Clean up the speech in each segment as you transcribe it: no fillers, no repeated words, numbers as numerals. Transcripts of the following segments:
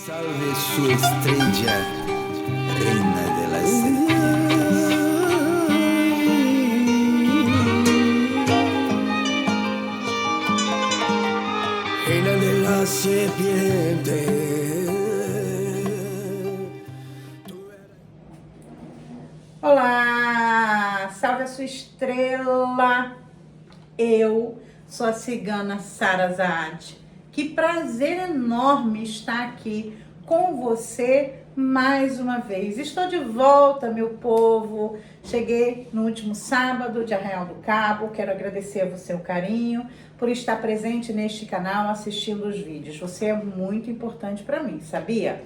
Salve sua estrella, reina de las serpientes. Reina de las serpientes. Olá, salve a sua estrela. Eu sou a cigana Sara Zaad. Que prazer enorme estar aqui com você mais uma vez. Estou de volta, meu povo. Cheguei no último sábado de Arraial do Cabo. Quero agradecer a você o carinho por estar presente neste canal assistindo os vídeos. Você é muito importante para mim, sabia?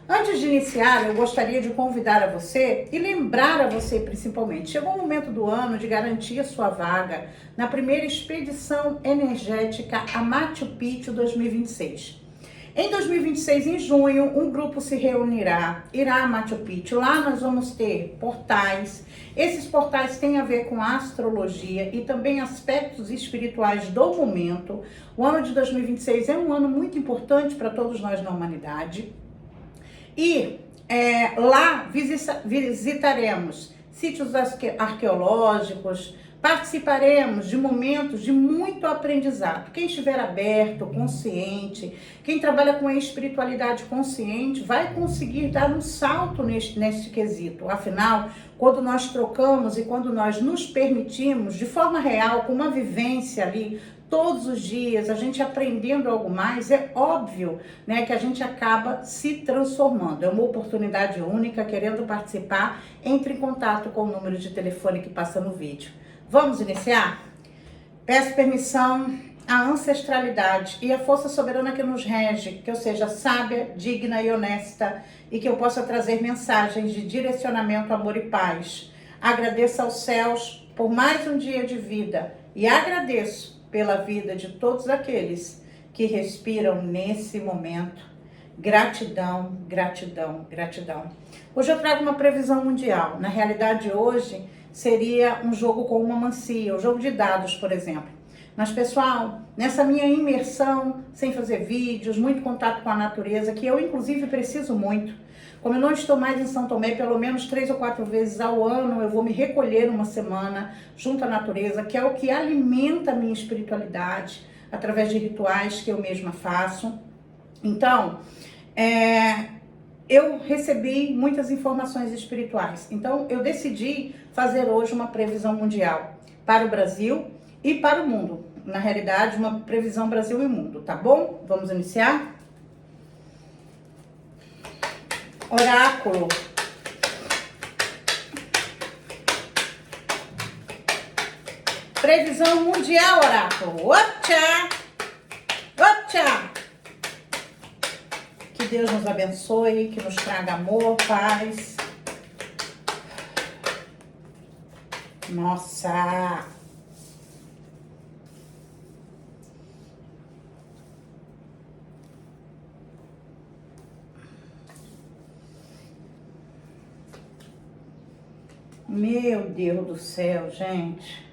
Antes de iniciar, eu gostaria de convidar a você e lembrar a você principalmente, chegou o momento do ano de garantir a sua vaga na primeira expedição energética a Machu Picchu 2026. Em 2026, em junho, um grupo se reunirá, irá a Machu Picchu. Lá nós vamos ter portais. Esses portais têm a ver com a astrologia e também aspectos espirituais do momento. O ano de 2026 é um ano muito importante para todos nós na humanidade. E lá visitaremos sítios arqueológicos, participaremos de momentos de muito aprendizado. Quem estiver aberto, consciente, quem trabalha com a espiritualidade consciente, vai conseguir dar um salto neste quesito. Afinal, quando nós trocamos e quando nós nos permitimos, de forma real, com uma vivência ali, todos os dias, a gente aprendendo algo mais, é óbvio, né, que a gente acaba se transformando. É uma oportunidade única. Querendo participar, entre em contato com o número de telefone que passa no vídeo. Vamos iniciar? Peço permissão à ancestralidade e à força soberana que nos rege, que eu seja sábia, digna e honesta e que eu possa trazer mensagens de direcionamento, amor e paz. Agradeço aos céus por mais um dia de vida e agradeço pela vida de todos aqueles que respiram nesse momento. Gratidão, gratidão, gratidão. Hoje eu trago uma previsão mundial. Na realidade, hoje seria um jogo com uma mancia, um jogo de dados, por exemplo. Mas, pessoal, nessa minha imersão, sem fazer vídeos, muito contato com a natureza, que eu, inclusive, preciso muito. Como eu não estou mais em São Tomé, pelo menos 3 ou 4 vezes ao ano, eu vou me recolher uma semana junto à natureza, que é o que alimenta a minha espiritualidade, através de rituais que eu mesma faço. Então, eu recebi muitas informações espirituais. Então, eu decidi fazer hoje uma previsão mundial para o Brasil e para o mundo. Na realidade, uma previsão Brasil e mundo, tá bom? Vamos iniciar? Oráculo. Previsão mundial, oráculo. Otcha! Otcha! Que Deus nos abençoe, que nos traga amor, paz. Nossa! Meu Deus do céu, gente.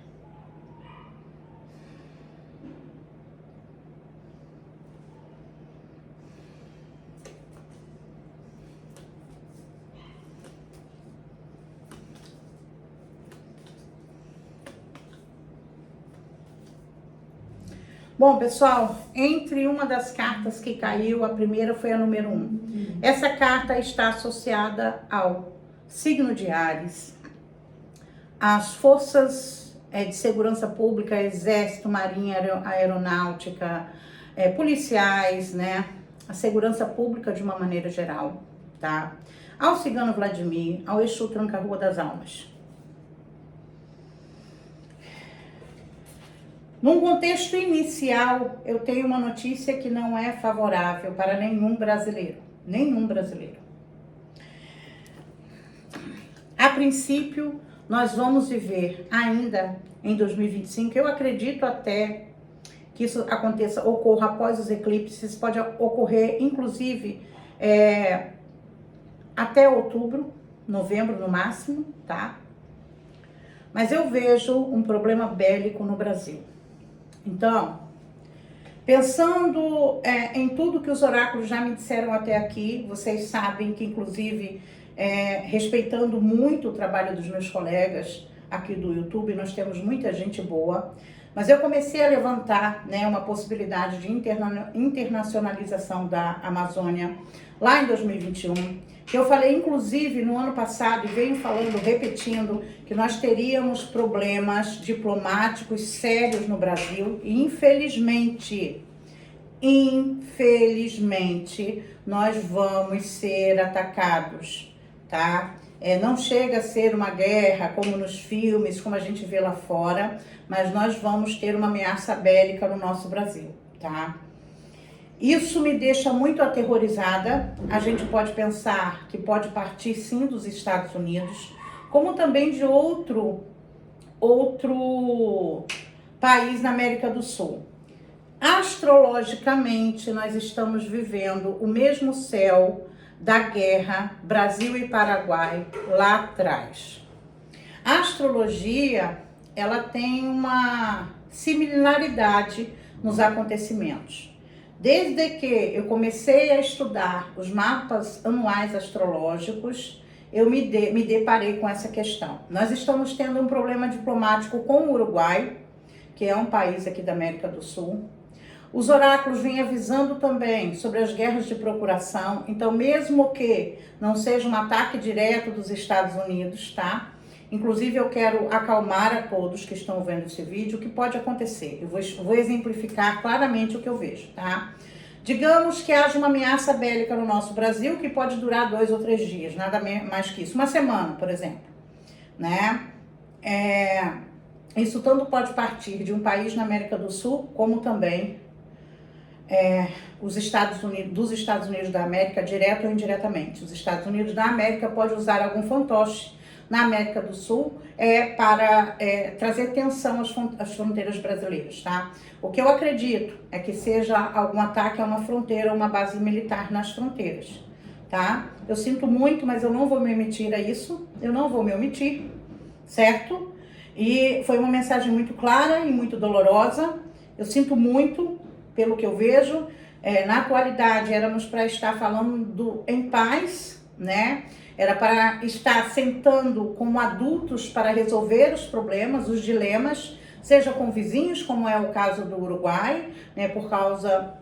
Bom, pessoal, entre uma das cartas que caiu, a primeira foi a número 1. Essa carta está associada ao signo de Áries, às forças de segurança pública, exército, marinha, aeronáutica, policiais, né? A segurança pública de uma maneira geral, tá? Ao cigano Vladimir, ao Exu Tranca-Rua das Almas. Num contexto inicial, eu tenho uma notícia que não é favorável para nenhum brasileiro. Nenhum brasileiro. A princípio, nós vamos viver ainda em 2025. Eu acredito até que isso ocorra após os eclipses. Pode ocorrer, inclusive, até outubro, novembro no máximo, tá? Mas eu vejo um problema bélico no Brasil. Então, Pensando em tudo que os oráculos já me disseram até aqui, vocês sabem que, inclusive, respeitando muito o trabalho dos meus colegas aqui do YouTube, nós temos muita gente boa, mas eu comecei a levantar, né, uma possibilidade de internacionalização da Amazônia lá em 2021, que eu falei, inclusive, no ano passado, e venho falando, repetindo, que nós teríamos problemas diplomáticos sérios no Brasil, e infelizmente, nós vamos ser atacados, tá? Não chega a ser uma guerra, como nos filmes, como a gente vê lá fora, mas nós vamos ter uma ameaça bélica no nosso Brasil, tá? Isso me deixa muito aterrorizada. A gente pode pensar que pode partir sim dos Estados Unidos, como também de outro país na América do Sul. Astrologicamente, nós estamos vivendo o mesmo céu da guerra Brasil e Paraguai lá atrás. A astrologia, ela tem uma similaridade nos acontecimentos. Desde que eu comecei a estudar os mapas anuais astrológicos, eu me deparei com essa questão. Nós estamos tendo um problema diplomático com o Uruguai, que é um país aqui da América do Sul. Os oráculos vêm avisando também sobre as guerras de procuração. Então, mesmo que não seja um ataque direto dos Estados Unidos, tá? Inclusive, eu quero acalmar a todos que estão vendo esse vídeo o que pode acontecer. Eu vou exemplificar claramente o que eu vejo, tá? Digamos que haja uma ameaça bélica no nosso Brasil que pode durar 2 ou 3 dias, nada mais que isso. Uma semana, por exemplo, né? Isso tanto pode partir de um país na América do Sul, como também dos Estados Unidos da América, direto ou indiretamente. Os Estados Unidos da América pode usar algum fantoche na América do Sul para trazer tensão às fronteiras brasileiras, tá? O que eu acredito é que seja algum ataque a uma fronteira ou uma base militar nas fronteiras, tá? Eu sinto muito, mas eu não vou me omitir a isso, eu não vou me omitir, certo? E foi uma mensagem muito clara e muito dolorosa. Eu sinto muito pelo que eu vejo. Na atualidade, éramos para estar falando em paz, né? Era para estar sentando como adultos para resolver os problemas, os dilemas, seja com vizinhos, como é o caso do Uruguai, né? Por causa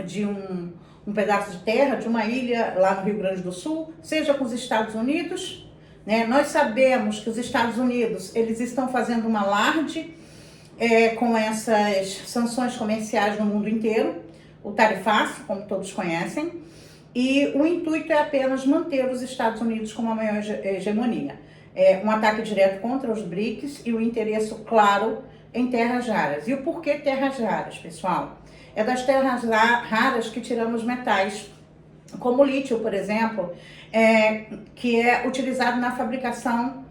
de um pedaço de terra, de uma ilha lá no Rio Grande do Sul, seja com os Estados Unidos, né? Nós sabemos que os Estados Unidos, eles estão fazendo um alarde com essas sanções comerciais no mundo inteiro, o tarifaço, como todos conhecem, e o intuito é apenas manter os Estados Unidos com uma maior hegemonia. Um ataque direto contra os BRICS e o interesse claro em terras raras. E o porquê terras raras, pessoal? É das terras raras que tiramos metais, como o lítio, por exemplo, que é utilizado na fabricação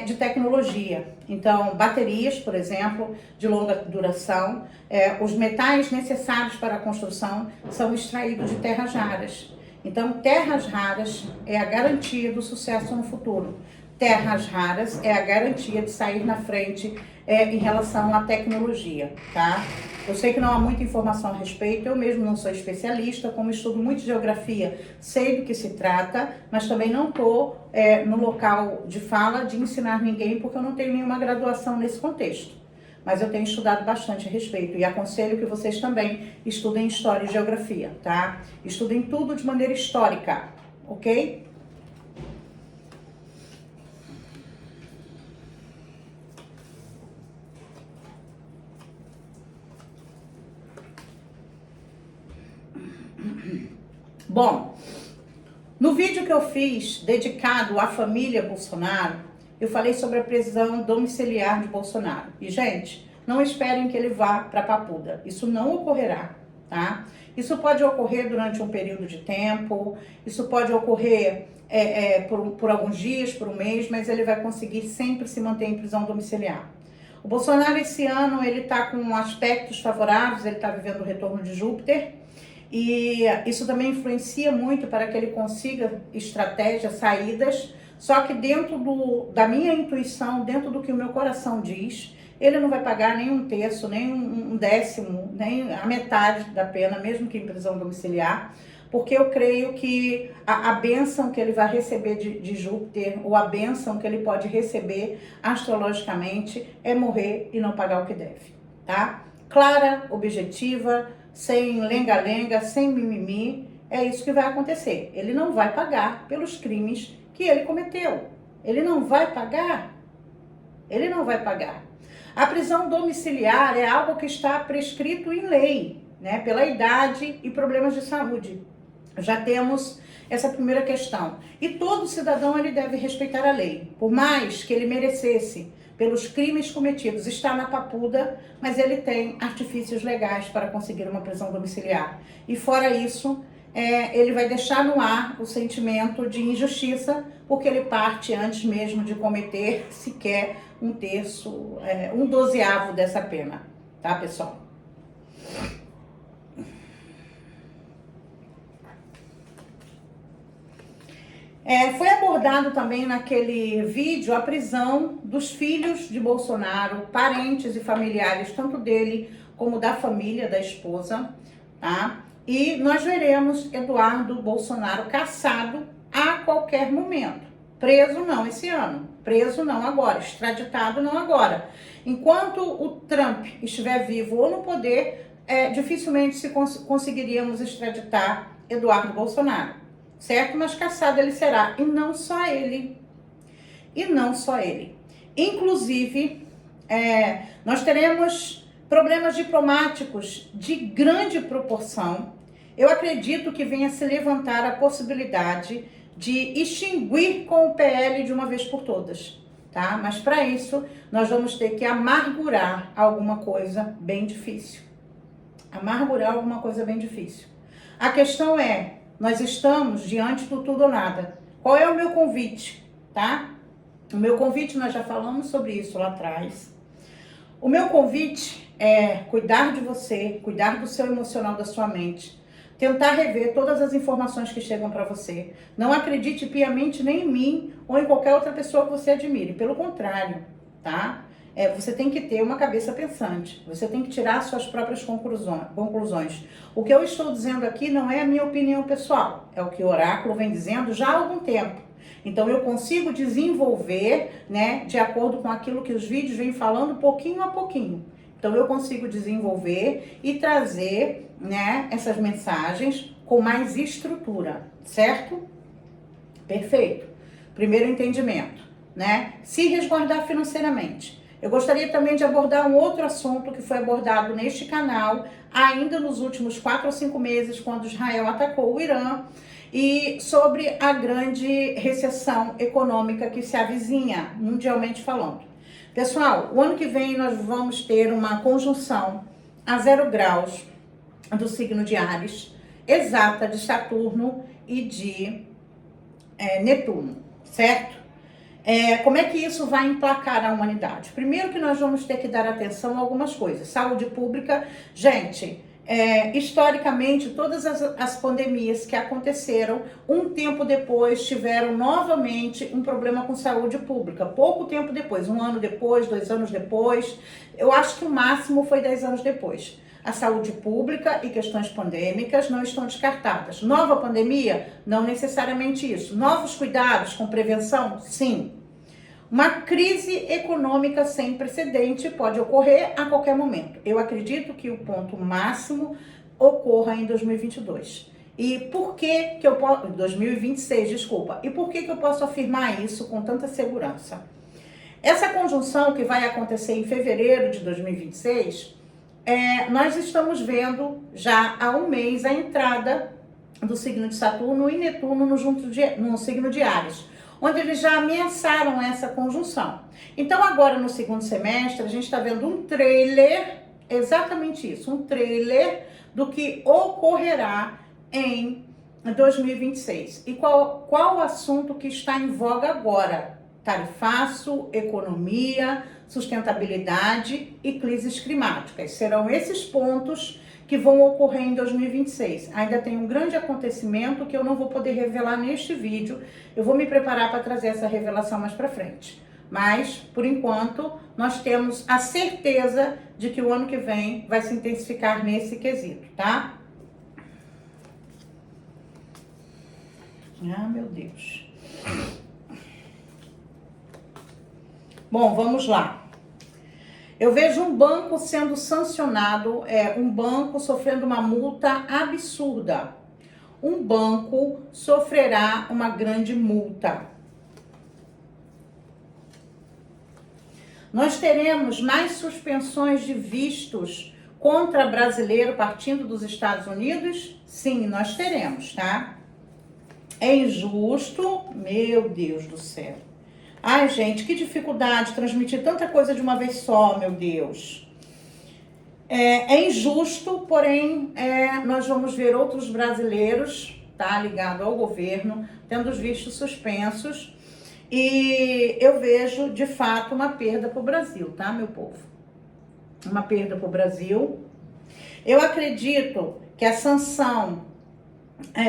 de tecnologia. Então, baterias, por exemplo, de longa duração, os metais necessários para a construção são extraídos de terras raras. Então, terras raras é a garantia do sucesso no futuro. Terras raras é a garantia de sair na frente em relação à tecnologia, tá? Eu sei que não há muita informação a respeito, eu mesmo não sou especialista, como estudo muito geografia, sei do que se trata, mas também não estou no local de fala de ensinar ninguém, porque eu não tenho nenhuma graduação nesse contexto. Mas eu tenho estudado bastante a respeito e aconselho que vocês também estudem História e Geografia, tá? Estudem tudo de maneira histórica, ok? Bom, no vídeo que eu fiz dedicado à família Bolsonaro, eu falei sobre a prisão domiciliar de Bolsonaro. E, gente, não esperem que ele vá para Papuda. Isso não ocorrerá, tá? Isso pode ocorrer durante um período de tempo, isso pode ocorrer por alguns dias, por um mês, mas ele vai conseguir sempre se manter em prisão domiciliar. O Bolsonaro, esse ano, ele está com aspectos favoráveis, ele está vivendo o retorno de Júpiter, e isso também influencia muito para que ele consiga estratégias, saídas, só que dentro da minha intuição, dentro do que o meu coração diz, ele não vai pagar nem um terço, nem um décimo, nem a metade da pena, mesmo que em prisão domiciliar, porque eu creio que a bênção que ele vai receber de Júpiter, ou a bênção que ele pode receber astrologicamente, é morrer e não pagar o que deve, tá? Clara, objetiva, sem lenga-lenga, sem mimimi, é isso que vai acontecer. Ele não vai pagar pelos crimes que ele cometeu. Ele não vai pagar. Ele não vai pagar. A prisão domiciliar é algo que está prescrito em lei, né? Pela idade e problemas de saúde. Já temos essa primeira questão. E todo cidadão ele deve respeitar a lei. Por mais que ele merecesse pelos crimes cometidos estar na papuda, mas ele tem artifícios legais para conseguir uma prisão domiciliar. E fora isso, ele vai deixar no ar o sentimento de injustiça, porque ele parte antes mesmo de cometer sequer um terço, um dozeavo dessa pena, tá, pessoal? Foi abordado também naquele vídeo a prisão dos filhos de Bolsonaro, parentes e familiares, tanto dele como da família da esposa, tá? E nós veremos Eduardo Bolsonaro caçado a qualquer momento. Preso não esse ano, preso não agora, extraditado não agora. Enquanto o Trump estiver vivo ou no poder, dificilmente conseguiríamos extraditar Eduardo Bolsonaro. Certo? Mas caçado ele será. E não só ele. E não só ele. Inclusive, nós teremos problemas diplomáticos de grande proporção. Eu acredito que venha se levantar a possibilidade de extinguir com o PL de uma vez por todas. Tá? Mas para isso, nós vamos ter que amargurar alguma coisa bem difícil. Amargurar alguma coisa bem difícil. A questão é, nós estamos diante do tudo ou nada. Qual é o meu convite, tá? O meu convite, nós já falamos sobre isso lá atrás. O meu convite é cuidar de você, cuidar do seu emocional, da sua mente. Tentar rever todas as informações que chegam para você. Não acredite piamente nem em mim ou em qualquer outra pessoa que você admire. Pelo contrário, tá? Você tem que ter uma cabeça pensante, você tem que tirar suas próprias conclusões. O que eu estou dizendo aqui não é a minha opinião pessoal, é o que o oráculo vem dizendo já há algum tempo. Então eu consigo desenvolver, né, de acordo com aquilo que os vídeos vêm falando pouquinho a pouquinho. Então eu consigo desenvolver e trazer, né, essas mensagens com mais estrutura, certo? Perfeito. Primeiro entendimento, né? Se resguardar financeiramente. Eu gostaria também de abordar um outro assunto que foi abordado neste canal ainda nos últimos 4 ou 5 meses, quando Israel atacou o Irã, e sobre a grande recessão econômica que se avizinha, mundialmente falando. Pessoal, o ano que vem nós vamos ter uma conjunção a 0 graus do signo de Áries, exata de Saturno e de Netuno, certo? Como é que isso vai emplacar a humanidade? Primeiro que nós vamos ter que dar atenção a algumas coisas. Saúde pública, gente, historicamente todas as pandemias que aconteceram, um tempo depois tiveram novamente um problema com saúde pública. Pouco tempo depois, 1 ano depois, 2 anos depois, eu acho que o máximo foi 10 anos depois. A saúde pública e questões pandêmicas não estão descartadas. Nova pandemia? Não necessariamente isso. Novos cuidados com prevenção? Sim. Uma crise econômica sem precedente pode ocorrer a qualquer momento. Eu acredito que o ponto máximo ocorra em 2022. E por que eu posso... 2026, desculpa. E por que eu posso afirmar isso com tanta segurança? Essa conjunção que vai acontecer em fevereiro de 2026... nós estamos vendo já há um mês a entrada do signo de Saturno e Netuno no signo de Áries, onde eles já ameaçaram essa conjunção. Então agora no segundo semestre a gente está vendo um trailer, exatamente isso, um trailer do que ocorrerá em 2026. E qual o assunto que está em voga agora? Tarifaço, economia, sustentabilidade e crises climáticas. Serão esses pontos que vão ocorrer em 2026. Ainda tem um grande acontecimento que eu não vou poder revelar neste vídeo. Eu vou me preparar para trazer essa revelação mais para frente. Mas, por enquanto, nós temos a certeza de que o ano que vem vai se intensificar nesse quesito, tá? Ah, meu Deus. Bom, vamos lá. Eu vejo um banco sendo sancionado, um banco sofrendo uma multa absurda. Um banco sofrerá uma grande multa. Nós teremos mais suspensões de vistos contra brasileiro partindo dos Estados Unidos? Sim, nós teremos, tá? É injusto, meu Deus do céu. Ai, gente, que dificuldade transmitir tanta coisa de uma vez só, meu Deus. É injusto, porém, nós vamos ver outros brasileiros, tá, ligado ao governo, tendo os vistos suspensos. E eu vejo, de fato, uma perda para o Brasil, tá, meu povo? Uma perda para o Brasil. Eu acredito que a sanção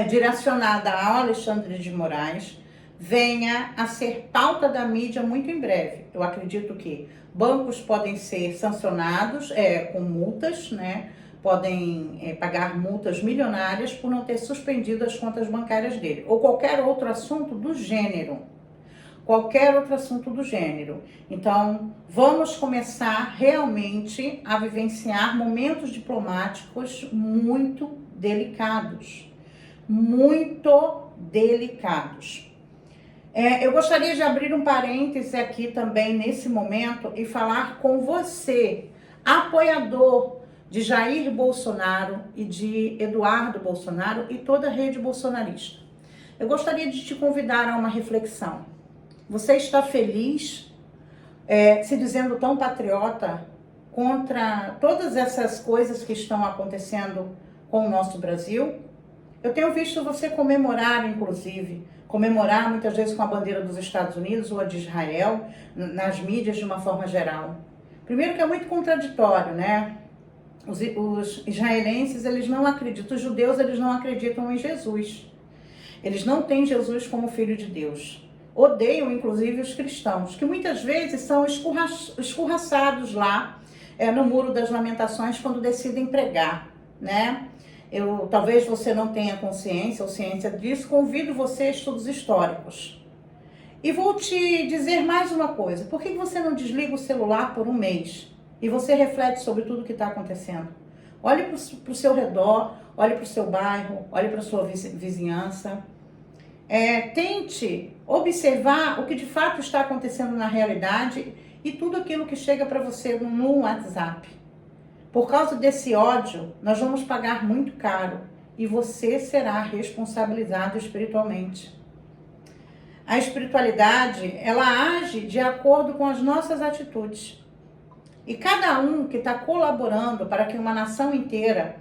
direcionada ao Alexandre de Moraes venha a ser pauta da mídia muito em breve. Eu acredito que bancos podem ser sancionados com multas, né? Podem pagar multas milionárias por não ter suspendido as contas bancárias dele. Ou qualquer outro assunto do gênero. Qualquer outro assunto do gênero. Então, vamos começar realmente a vivenciar momentos diplomáticos muito delicados. Muito delicados. Eu gostaria de abrir um parêntese aqui também nesse momento e falar com você, apoiador de Jair Bolsonaro e de Eduardo Bolsonaro e toda a rede bolsonarista. Eu gostaria de te convidar a uma reflexão. Você está feliz, se dizendo tão patriota, contra todas essas coisas que estão acontecendo com o nosso Brasil? Eu tenho visto você comemorar, inclusive, comemorar muitas vezes com a bandeira dos Estados Unidos ou a de Israel, nas mídias de uma forma geral. Primeiro que é muito contraditório, né? Os israelenses, eles não acreditam, os judeus, eles não acreditam em Jesus. Eles não têm Jesus como Filho de Deus. Odeiam, inclusive, os cristãos, que muitas vezes são escorraçados lá no Muro das Lamentações quando decidem pregar, né? Talvez você não tenha consciência ou ciência disso, convido você a estudos históricos. E vou te dizer mais uma coisa, por que você não desliga o celular por um mês e você reflete sobre tudo que está acontecendo? Olhe para o seu redor, olhe para o seu bairro, olhe para a sua vizinhança. Tente observar o que de fato está acontecendo na realidade e tudo aquilo que chega para você no WhatsApp. Por causa desse ódio, nós vamos pagar muito caro e você será responsabilizado espiritualmente. A espiritualidade, ela age de acordo com as nossas atitudes. E cada um que está colaborando para que uma nação inteira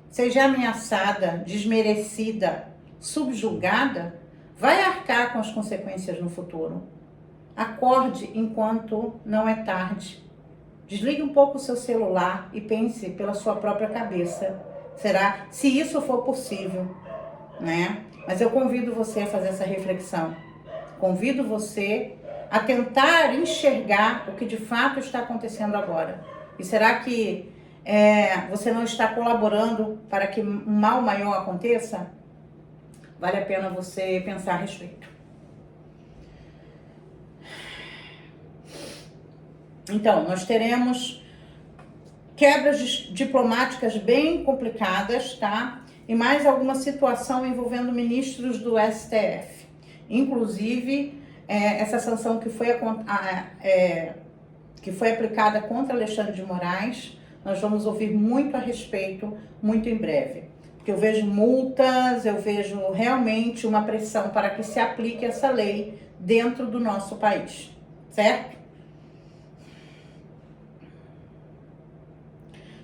seja ameaçada, desmerecida, subjugada, vai arcar com as consequências no futuro. Acorde enquanto não é tarde. Desligue um pouco o seu celular e pense pela sua própria cabeça. Será? Se isso for possível, né? Mas eu convido você a fazer essa reflexão. Convido você a tentar enxergar o que de fato está acontecendo agora. E será que você não está colaborando para que um mal maior aconteça? Vale a pena você pensar a respeito. Então, nós teremos quebras diplomáticas bem complicadas, tá? E mais alguma situação envolvendo ministros do STF. Inclusive, essa sanção que foi aplicada contra Alexandre de Moraes, nós vamos ouvir muito a respeito, muito em breve. Porque eu vejo multas, eu vejo realmente uma pressão para que se aplique essa lei dentro do nosso país, certo?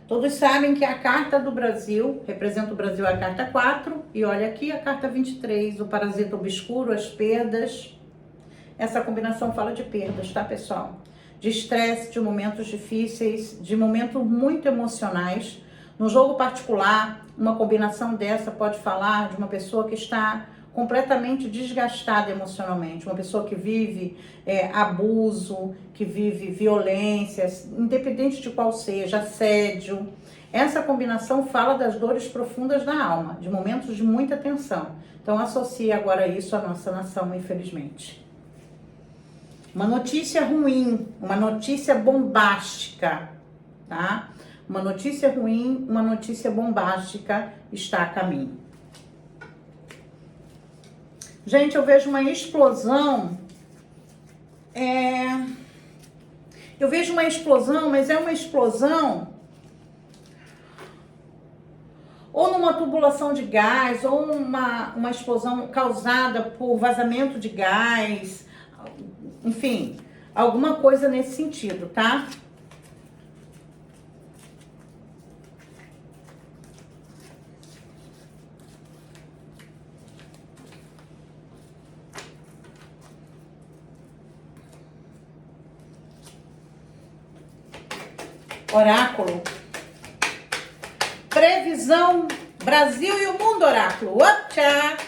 Todos sabem que a Carta do Brasil, representa o Brasil a Carta 4, e olha aqui a Carta 23, o parasita obscuro, as perdas. Essa combinação fala de perdas, tá, pessoal? De estresse, de momentos difíceis, de momentos muito emocionais. No jogo particular, uma combinação dessa pode falar de uma pessoa que está completamente desgastada emocionalmente, uma pessoa que vive abuso, que vive violências, independente de qual seja, assédio. Essa combinação fala das dores profundas da alma, de momentos de muita tensão. Então associe agora isso à nossa nação, infelizmente. Uma notícia ruim, uma notícia bombástica, tá? Uma notícia ruim, uma notícia bombástica está a caminho. Gente, eu vejo uma explosão. Eu vejo uma explosão, mas é uma explosão ou numa tubulação de gás, ou uma explosão causada por vazamento de gás, enfim, alguma coisa nesse sentido, tá? Oráculo. Previsão Brasil e o mundo, oráculo. Tchau!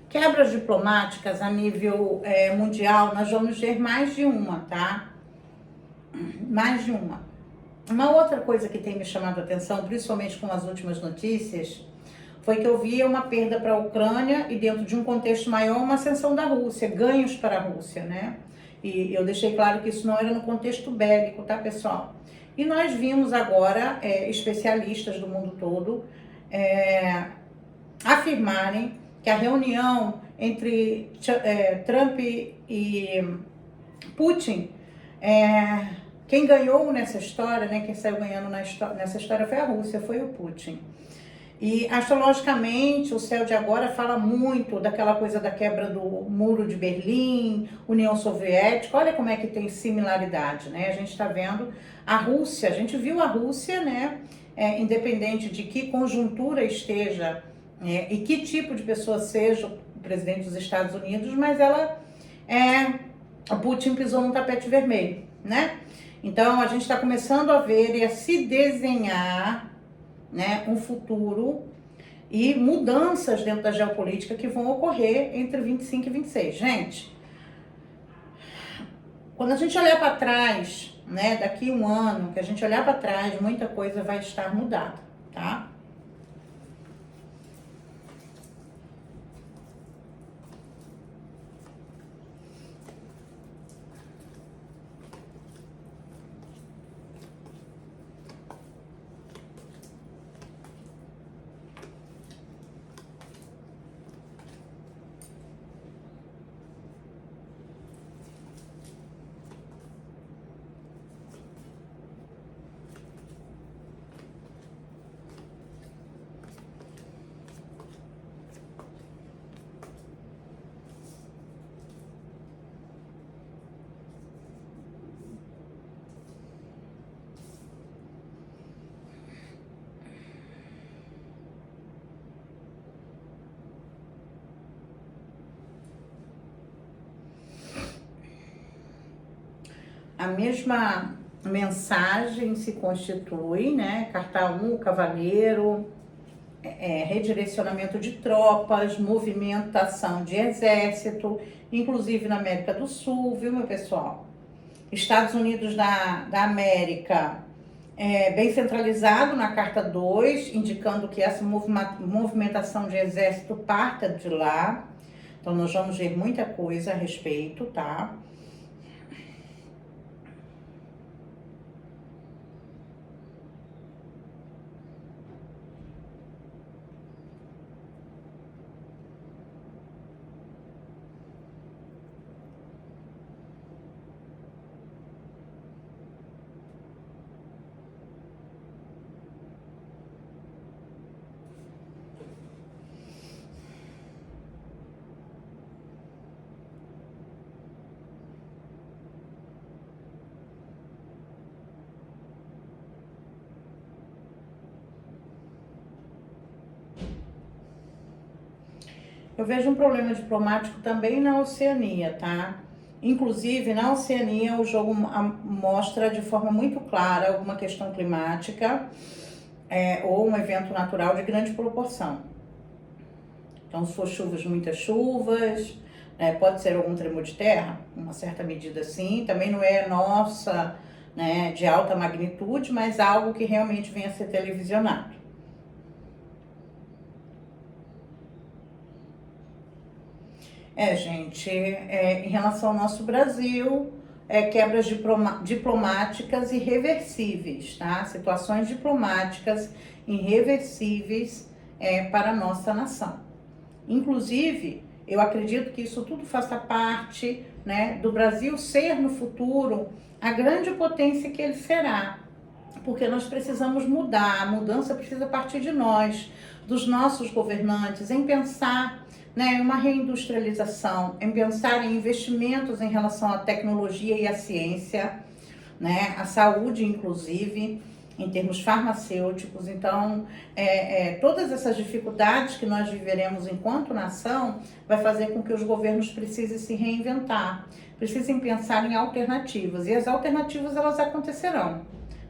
Quebras diplomáticas a nível mundial, nós vamos ver mais de uma, tá? Mais de uma. Uma outra coisa que tem me chamado a atenção, principalmente com as últimas notícias, foi que eu via uma perda para a Ucrânia e dentro de um contexto maior, uma ascensão da Rússia, ganhos para a Rússia, né? E eu deixei claro que isso não era no contexto bélico, tá, pessoal? E nós vimos agora especialistas do mundo todo afirmarem que a reunião entre Trump e Putin, quem ganhou nessa história, né, quem saiu ganhando nessa história foi a Rússia, foi o Putin. E astrologicamente o céu de agora fala muito daquela coisa da quebra do muro de Berlim, União Soviética. Olha como é que tem similaridade, né? A gente está vendo a Rússia, a gente viu a Rússia, né, independente de que conjuntura esteja e que tipo de pessoa seja o presidente dos Estados Unidos, mas a Putin pisou num tapete vermelho, né? Então a gente está começando a ver e a se desenhar, né, um futuro e mudanças dentro da geopolítica que vão ocorrer entre 25 e 26. Gente, quando a gente olhar para trás, né, daqui um ano, que a gente olhar para trás, muita coisa vai estar mudada, tá? A mesma mensagem se constitui, né? Carta 1, cavaleiro, redirecionamento de tropas, movimentação de exército, inclusive na América do Sul, viu, meu pessoal? Estados Unidos da América, bem centralizado na carta 2, indicando que essa movimentação de exército parta de lá. Então, nós vamos ver muita coisa a respeito, tá? Eu vejo um problema diplomático também na Oceania, tá? Inclusive, na Oceania, o jogo mostra de forma muito clara alguma questão climática ou um evento natural de grande proporção. Então, se for chuvas, muitas chuvas, pode ser algum tremor de terra, uma certa medida sim. Também não é nossa, né, de alta magnitude, mas algo que realmente venha a ser televisionado. Gente, em relação ao nosso Brasil, quebras diplomáticas irreversíveis, tá? Situações diplomáticas irreversíveis para a nossa nação. Inclusive, eu acredito que isso tudo faça parte, né, do Brasil ser no futuro a grande potência que ele será. Porque nós precisamos mudar, a mudança precisa partir de nós, dos nossos governantes, em pensar, né, em uma reindustrialização, em pensar em investimentos em relação à tecnologia e à ciência, né, à saúde inclusive, em termos farmacêuticos. Então, todas essas dificuldades que nós viveremos enquanto nação vai fazer com que os governos precisem se reinventar, precisem pensar em alternativas, e as alternativas elas acontecerão,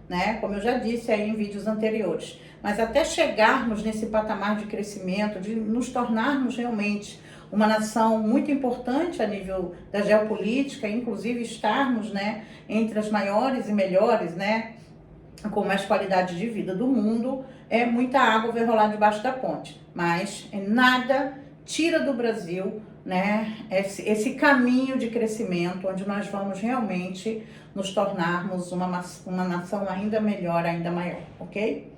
né? Como eu já disse aí em vídeos anteriores. Mas até chegarmos nesse patamar de crescimento, de nos tornarmos realmente uma nação muito importante a nível da geopolítica, inclusive estarmos, né, entre as maiores e melhores, né, com mais qualidade de vida do mundo, muita água vai rolar debaixo da ponte. Mas nada tira do Brasil, né, esse caminho de crescimento, onde nós vamos realmente nos tornarmos uma nação ainda melhor, ainda maior, ok?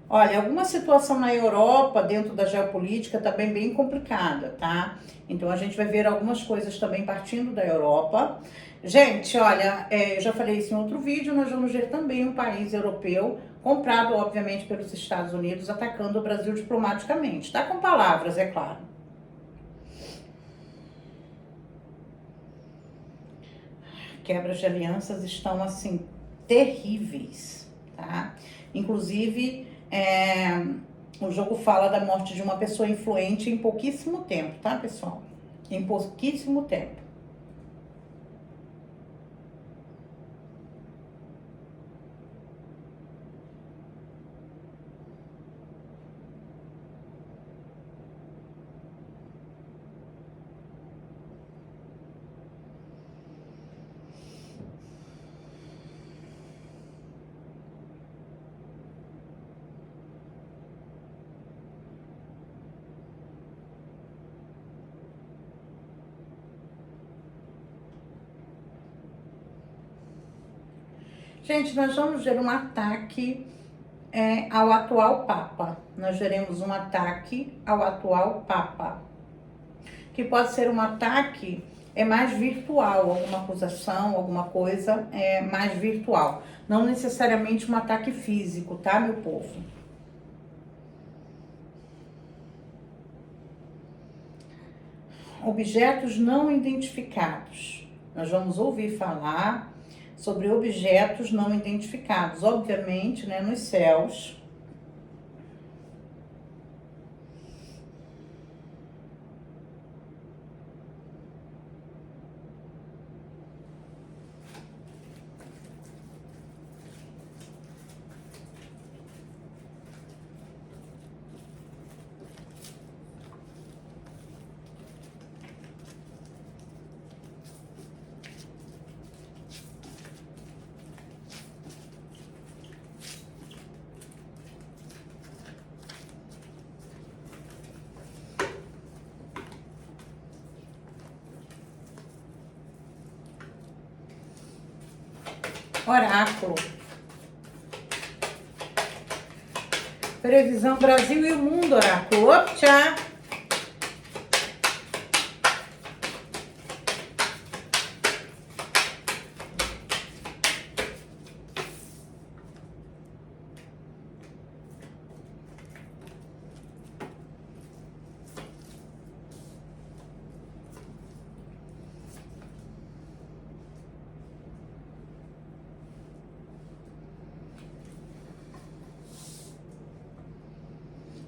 Olha, alguma situação na Europa, dentro da geopolítica, também bem complicada, tá? Então, a gente vai ver algumas coisas também partindo da Europa. Gente, olha, eu já falei isso em outro vídeo, nós vamos ver também um país europeu, comprado, obviamente, pelos Estados Unidos, atacando o Brasil diplomaticamente, tá? Com palavras, é claro. Quebras de alianças estão, assim, terríveis, tá? Inclusive, o jogo fala da morte de uma pessoa influente em pouquíssimo tempo, tá, pessoal? Em pouquíssimo tempo. Gente, nós vamos ver um ataque ao atual Papa. Nós veremos um ataque ao atual Papa. Que pode ser um ataque mais virtual, alguma acusação, alguma coisa mais virtual. Não necessariamente um ataque físico, tá, meu povo? Objetos não identificados. Nós vamos ouvir falar sobre objetos não identificados, obviamente, né, nos céus. Oráculo. Previsão Brasil e o mundo, oráculo. Optcha!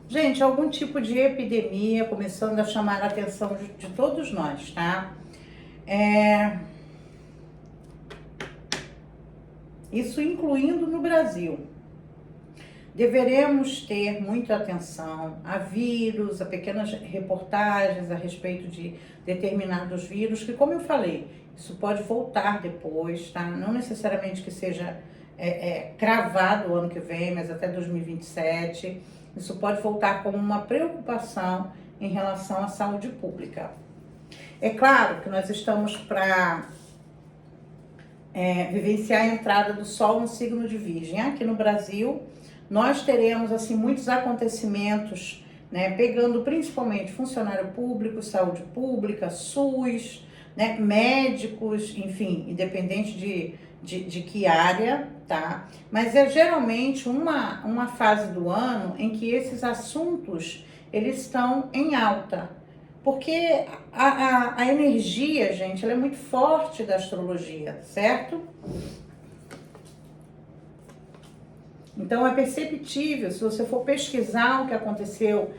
Gente, algum tipo de epidemia começando a chamar a atenção de todos nós, tá? Isso incluindo no Brasil. Deveremos ter muita atenção a vírus, a pequenas reportagens a respeito de determinados vírus, que, como eu falei, isso pode voltar depois, tá? Não necessariamente que seja cravado o ano que vem, mas até 2027. Isso pode voltar como uma preocupação em relação à saúde pública. É claro que nós estamos para vivenciar a entrada do Sol no signo de Virgem. Aqui no Brasil, nós teremos assim muitos acontecimentos, né, pegando principalmente funcionário público, saúde pública, SUS, né, médicos, enfim, independente de que área, tá? Mas é geralmente uma fase do ano em que esses assuntos, eles estão em alta. Porque a energia, gente, ela é muito forte da astrologia, certo? Então é perceptível, se você for pesquisar o que aconteceu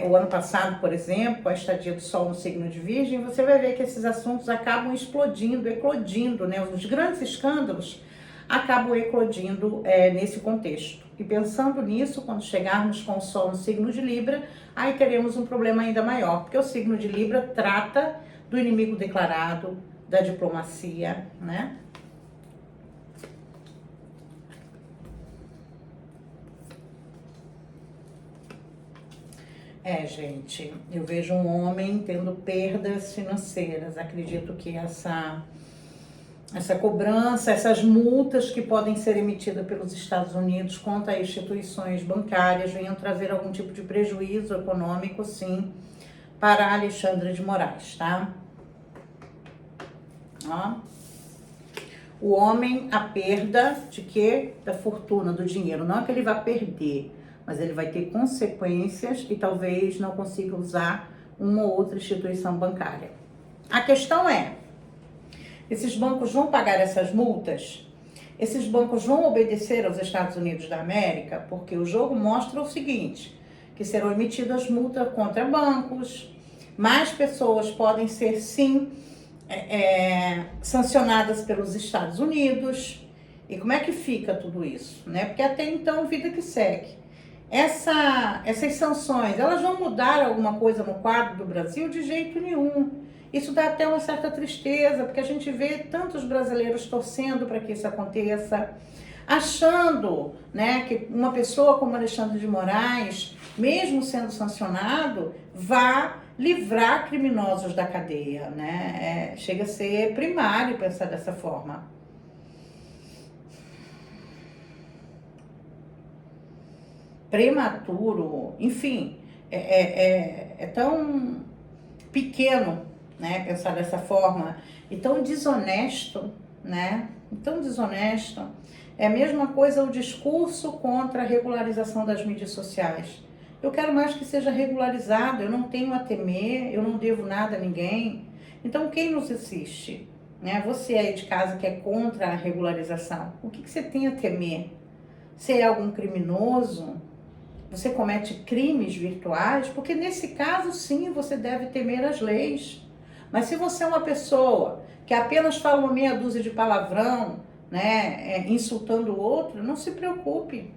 o ano passado, por exemplo, a estadia do Sol no signo de Virgem, você vai ver que esses assuntos acabam explodindo, eclodindo, né? Os grandes escândalos acabam eclodindo nesse contexto. E pensando nisso, quando chegarmos com o Sol no signo de Libra, aí teremos um problema ainda maior, porque o signo de Libra trata do inimigo declarado, da diplomacia, né? Gente, eu vejo um homem tendo perdas financeiras. Acredito que essa cobrança, essas multas que podem ser emitidas pelos Estados Unidos contra instituições bancárias venham trazer algum tipo de prejuízo econômico, sim, para Alexandre de Moraes, tá? Ó. O homem, a perda de quê? Da fortuna, do dinheiro. Não é que ele vai perder, mas ele vai ter consequências e talvez não consiga usar uma ou outra instituição bancária. A questão é, esses bancos vão pagar essas multas? Esses bancos vão obedecer aos Estados Unidos da América? Porque o jogo mostra o seguinte, que serão emitidas multas contra bancos, mais pessoas podem ser, sim, sancionadas pelos Estados Unidos. E como é que fica tudo isso, né? Porque até então, vida que segue. Essas sanções, elas vão mudar alguma coisa no quadro do Brasil? De jeito nenhum. Isso dá até uma certa tristeza, porque a gente vê tantos brasileiros torcendo para que isso aconteça, achando, né, que uma pessoa como Alexandre de Moraes, mesmo sendo sancionado, vá livrar criminosos da cadeia, né? Chega a ser primário pensar dessa forma. Prematuro, enfim, é tão pequeno, né, pensar dessa forma, e tão desonesto, né, tão desonesto. É a mesma coisa o discurso contra a regularização das mídias sociais. Eu quero mais que seja regularizado, eu não tenho a temer, eu não devo nada a ninguém. Então quem nos assiste, né, você aí de casa que é contra a regularização, o que você tem a temer? Você é algum criminoso? Você comete crimes virtuais? Porque nesse caso, sim, você deve temer as leis. Mas se você é uma pessoa que apenas fala uma meia dúzia de palavrão, né, insultando o outro, não se preocupe.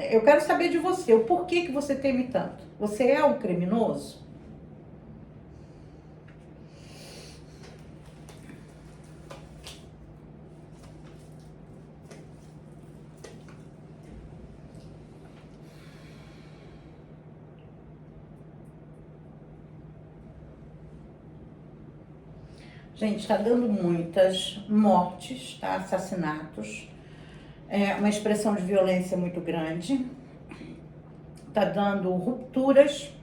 Eu quero saber de você, o porquê que você teme tanto. Você é um criminoso? Gente, está dando muitas mortes, tá? Assassinatos, uma expressão de violência muito grande, está dando rupturas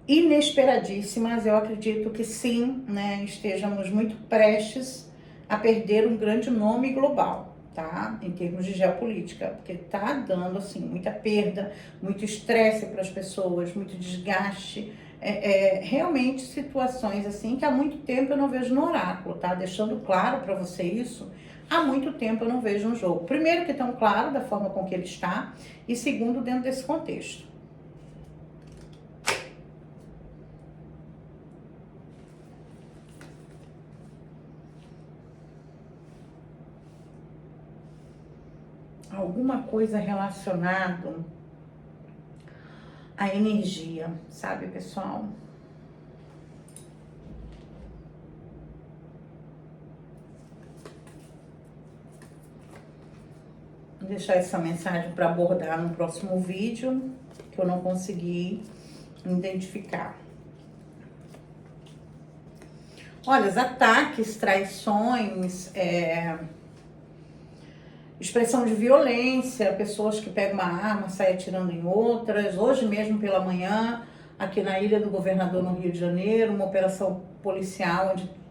inesperadíssimas. Eu acredito que sim, né, estejamos muito prestes a perder um grande nome global, tá? Em termos de geopolítica, porque tá dando assim muita perda, muito estresse para as pessoas, muito desgaste. Realmente situações assim que há muito tempo eu não vejo no oráculo, tá? Deixando claro para você isso, há muito tempo eu não vejo um jogo. Primeiro que tão claro da forma com que ele está, e segundo, dentro desse contexto. Alguma coisa relacionada à energia, sabe, pessoal? Vou deixar essa mensagem para abordar no próximo vídeo, que eu não consegui identificar. Olha, os ataques, traições, expressão de violência, pessoas que pegam uma arma, saem atirando em outras. Hoje mesmo pela manhã, aqui na Ilha do Governador, no Rio de Janeiro, uma operação policial onde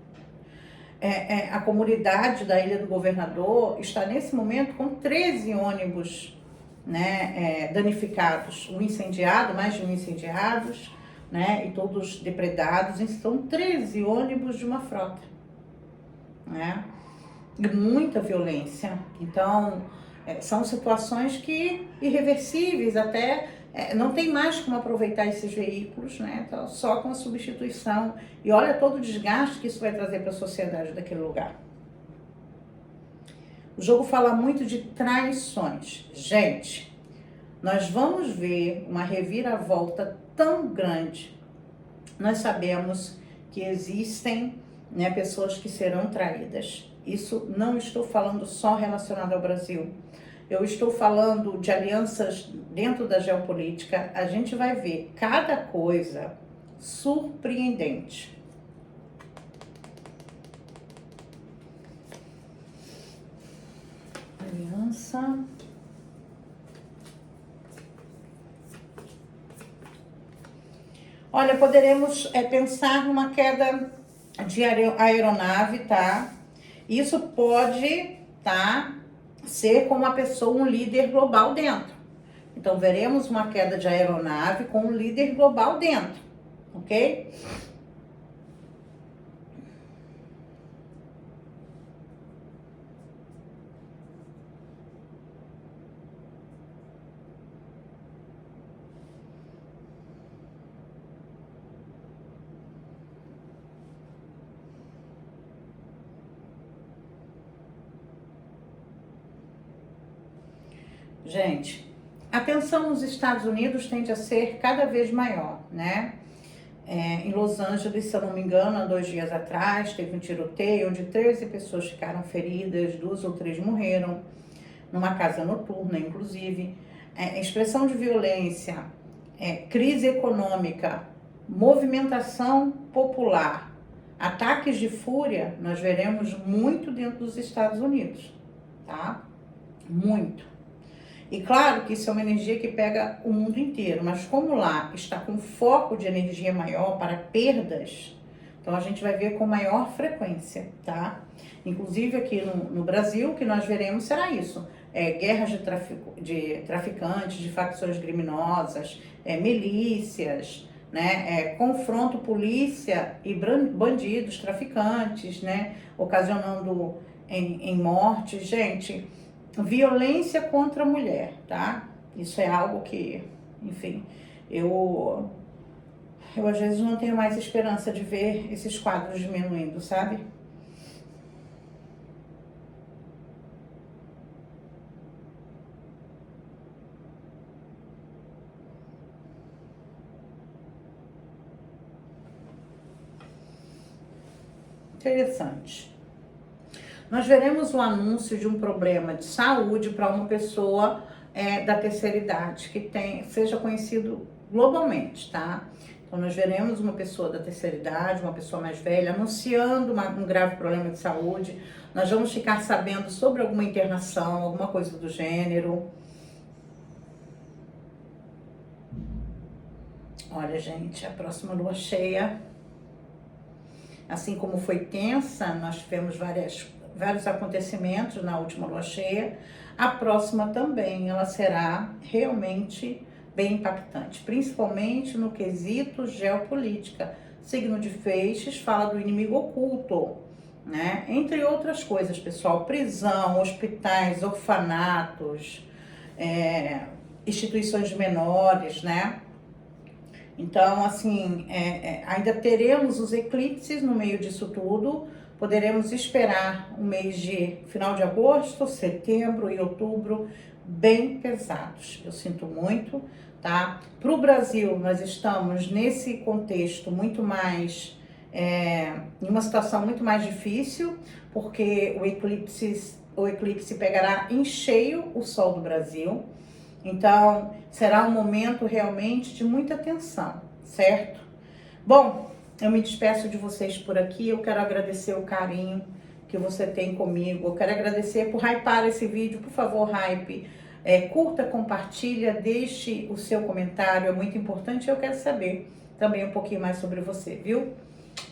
a comunidade da Ilha do Governador está nesse momento com 13 ônibus, né, danificados, um incendiado, mais de um incendiados, né, e todos depredados. Estão 13 ônibus de uma frota, né? Muita violência. Então, são situações que irreversíveis, até não tem mais como aproveitar esses veículos, né? Então, só com a substituição. E olha todo o desgaste que isso vai trazer para a sociedade daquele lugar. O jogo fala muito de traições. Gente, nós vamos ver uma reviravolta tão grande. Nós sabemos que existem, né, pessoas que serão traídas. Isso não estou falando só relacionado ao Brasil. Eu estou falando de alianças dentro da geopolítica. A gente vai ver cada coisa surpreendente. Aliança. Olha, poderemos pensar numa queda de aeronave, tá? Isso pode, tá, ser com uma pessoa, um líder global dentro. Então, veremos uma queda de aeronave com um líder global dentro, ok? Gente, a tensão nos Estados Unidos tende a ser cada vez maior, né? Em Los Angeles, se eu não me engano, há 2 dias atrás, teve um tiroteio onde 13 pessoas ficaram feridas, 2 ou 3 morreram, numa casa noturna, inclusive. Expressão de violência, crise econômica, movimentação popular, ataques de fúria, nós veremos muito dentro dos Estados Unidos, tá? Muito. E claro que isso é uma energia que pega o mundo inteiro, mas como lá está com foco de energia maior para perdas, então a gente vai ver com maior frequência, tá? Inclusive aqui no Brasil, o que nós veremos será isso. Guerras de traficantes, de facções criminosas, milícias, né? Confronto polícia e bandidos, traficantes, né? Ocasionando em morte. Gente, violência contra a mulher, tá? Isso é algo que, enfim, eu às vezes não tenho mais esperança de ver esses quadros diminuindo, sabe? Interessante. Nós veremos o anúncio de um problema de saúde para uma pessoa da terceira idade, que seja conhecido globalmente, tá? Então, nós veremos uma pessoa da terceira idade, uma pessoa mais velha, anunciando um grave problema de saúde. Nós vamos ficar sabendo sobre alguma internação, alguma coisa do gênero. Olha, gente, a próxima lua cheia, assim como foi tensa, nós tivemos vários acontecimentos na última lua cheia, a próxima também, ela será realmente bem impactante, principalmente no quesito geopolítica. Signo de Peixes fala do inimigo oculto, né? Entre outras coisas, pessoal, prisão, hospitais, orfanatos, instituições de menores, né? Então, assim, ainda teremos os eclipses no meio disso tudo. Poderemos esperar um mês de final de agosto, setembro e outubro bem pesados. Eu sinto muito, tá? Para o Brasil, nós estamos nesse contexto muito mais, em uma situação muito mais difícil, porque o eclipse pegará em cheio o Sol do Brasil. Então, será um momento realmente de muita atenção, certo? Bom, eu me despeço de vocês por aqui. Eu quero agradecer o carinho que você tem comigo. Eu quero agradecer por hypar esse vídeo. Por favor, hype. Curta, compartilha, deixe o seu comentário. É muito importante. Eu quero saber também um pouquinho mais sobre você, viu?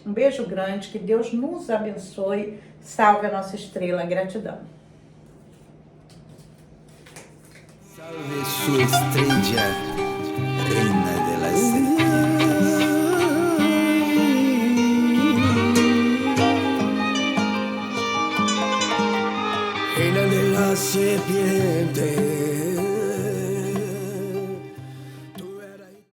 Um beijo grande. Que Deus nos abençoe. Salve a nossa estrela. Gratidão. Salve sua estrella, reina de las serpientes. Reina de las serpientes.